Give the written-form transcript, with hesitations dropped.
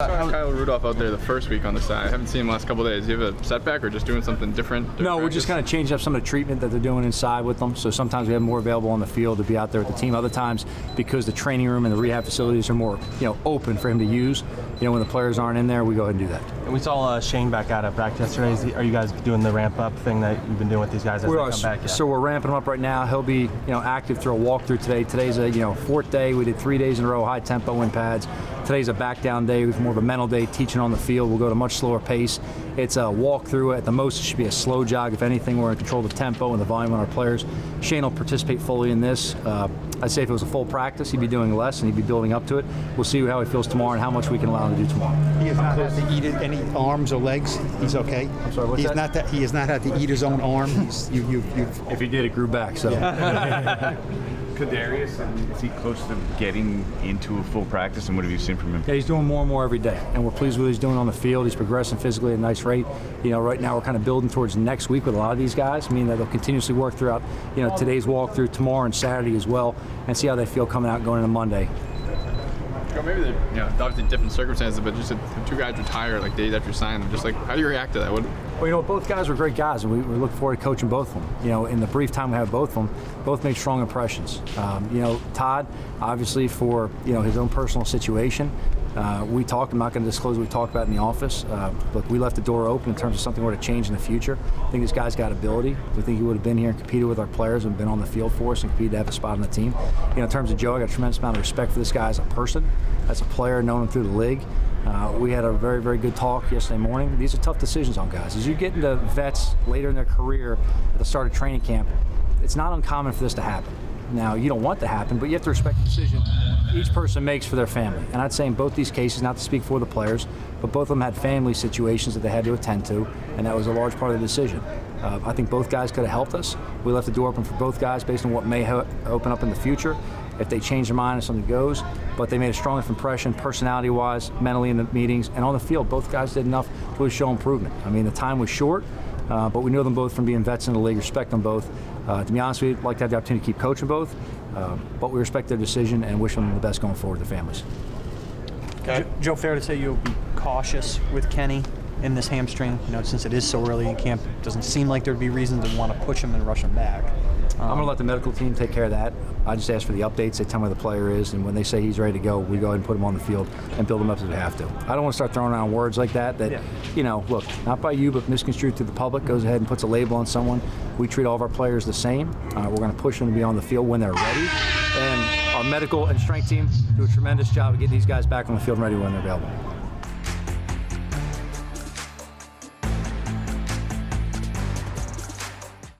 I saw Kyle Rudolph out there the first week on the side. I haven't seen him the last couple of days. Do you have a setback or just doing something different? No, we're just kind of changing up some of the treatment that they're doing inside with them. So sometimes we have more available on the field to be out there with the team. Other times, because the training room and the rehab facilities are more, open for him to use. When the players aren't in there, we go ahead and do that. And we saw Shane back out at practice yesterday. Are you guys doing the ramp up thing that you've been doing with these guys as they come back? So we're ramping him up right now. He'll be active through a walkthrough today. Today's a fourth day. We did 3 days in a row, high tempo in pads. Today's a back down day. It's more of a mental day, teaching on the field. We'll go at a much slower pace. It's a walkthrough. At the most, it should be a slow jog. If anything, we're in control of the tempo and the volume on our players. Shane will participate fully in this. I'd say if it was a full practice, he'd be doing less and he'd be building up to it. We'll see how he feels tomorrow and how much we can allow him to do tomorrow. He has not had to eat any arms or legs. He's okay. I'm sorry, what's that? He has not had to eat his own arm. If he did, it grew back. So. Yeah. Kadarius, is he close to getting into a full practice, and what have you seen from him? Yeah, he's doing more and more every day, and we're pleased with what he's doing on the field. He's progressing physically at a nice rate. Right now we're kind of building towards next week with a lot of these guys, meaning that they'll continuously work throughout, today's walkthrough, tomorrow and Saturday as well, and see how they feel coming out and going into Monday. Maybe they're, obviously different circumstances, but just if two guys retire like days after you sign them, just like how do you react to that? Well, both guys were great guys, and we look forward to coaching both of them. In the brief time we have both of them, both made strong impressions. Todd, obviously for his own personal situation, we talked. I'm not going to disclose what we talked about in the office. Look, we left the door open in terms of something were to change in the future. I think this guy's got ability. We think he would have been here and competed with our players and been on the field for us and competed to have a spot on the team. In terms of Joe, I got a tremendous amount of respect for this guy as a person, as a player, known him through the league. We had a very, very good talk yesterday morning. These are tough decisions on guys. As you get into vets later in their career at the start of training camp, it's not uncommon for this to happen. Now, you don't want it to happen, but you have to respect the decision each person makes for their family. And I'd say in both these cases, not to speak for the players, but both of them had family situations that they had to attend to, and that was a large part of the decision. I think both guys could have helped us. We left the door open for both guys based on what may open up in the future if they change their mind if something goes. But they made a strong enough impression, personality-wise, mentally in the meetings, and on the field, both guys did enough to really show improvement. I mean, the time was short, but we knew them both from being vets in the league, respect them both. To be honest with you, I'd like to have the opportunity to keep coaching both, but we respect their decision and wish them the best going forward, their families. Okay. Joe, fair to say you'll be cautious with Kenny in this hamstring, since it is so early in camp. It doesn't seem like there'd be reason to want to push him and rush him back. I'm going to let the medical team take care of that. I just ask for the updates. They tell me where the player is, and when they say he's ready to go, we go ahead and put him on the field and build him up as we have to. I don't want to start throwing around words like that, look, not by you, but misconstrued to the public, goes ahead and puts a label on someone. We treat all of our players the same. We're going to push them to be on the field when they're ready. And our medical and strength team do a tremendous job of getting these guys back on the field and ready when they're available.